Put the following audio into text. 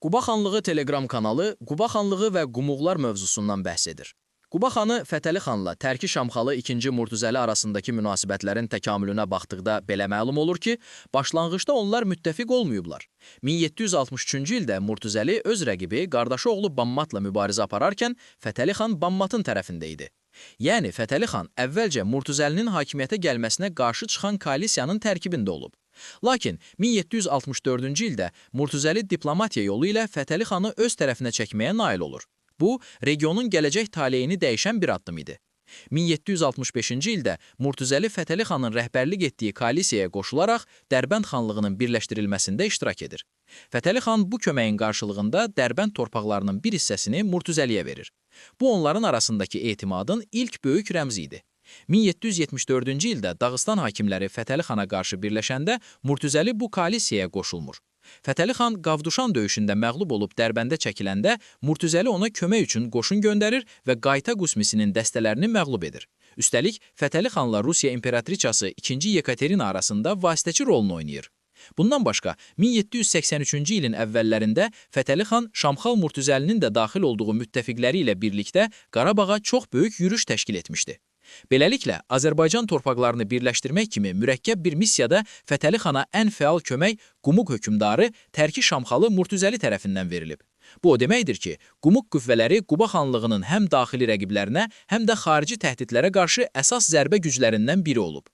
Quba xanlığı Telegram kanalı Quba xanlığı və Qumuqlar mövzusundan bəhs edir. Quba xanı Fətəli xanla Tərki Şamxalı II Murtuzəli arasındakı münasibətlərin təkamülünə baxdıqda belə məlum olur ki, başlanğıcda onlar müttəfiq olmayıblar. 1763-cü ildə Murtuzəli öz rəqibi, qardaşı oğlu Bammatla mübarizə apararkən Fətəli xan Bammatın tərəfində idi. Yəni, Fətəli xan əvvəlcə Murtuzəlinin hakimiyyətə gəlməsinə qarşı çıxan koalisiyanın tərkibində olub. Lakin 1764-cü ildə Murtuzəli diplomatiya yolu ilə Fətəli xanı öz tərəfinə çəkməyə nail olur. Bu, regionun gələcək taleyini dəyişən bir addım idi. 1765-ci ildə Murtuzəli Fətəli xanın rəhbərlik etdiyi koalisiyaya qoşularaq Dərbənd xanlığının birləşdirilməsində iştirak edir. Fətəli xan bu köməyin qarşılığında Dərbənd torpaqlarının bir hissəsini Murtuzəliyə verir. Bu, onların arasındakı etimadın ilk böyük rəmzi idi. 1774-cü ildə Dağıstan hakimləri Fətəli xana qarşı birləşəndə Murtuzəli bu koalisiyaya qoşulmur. Fətəli xan Qavduşan döyüşündə məğlub olub Dərbəndə çəkiləndə Murtuzəli ona kömək üçün qoşun göndərir və Qayta Qusmisinin dəstələrini məğlub edir. Üstəlik, Fətəli xanla Rusiya imperatriçası 2. Yekaterina arasında vasitəçi rolunu oynayır. Bundan başqa, 1783-cü ilin əvvəllərində Fətəli xan Şamxal Murtuzəlinin də daxil olduğu müttəfiqləri ilə birlikdə Qarabağa çox böyük yürüş təşkil etmişdi. Beləliklə, Azərbaycan torpaqlarını birləşdirmək kimi mürəkkəb bir missiyada Fətəli xana ən fəal kömək Qumuq hökmdarı Tərki Şamxalı Murtuzəli tərəfindən verilib. Bu o deməkdir ki, Qumuq qüvvələri Quba xanlığının həm daxili rəqiblərinə, həm də xarici təhdidlərə qarşı əsas zərbə güclərindən biri olub.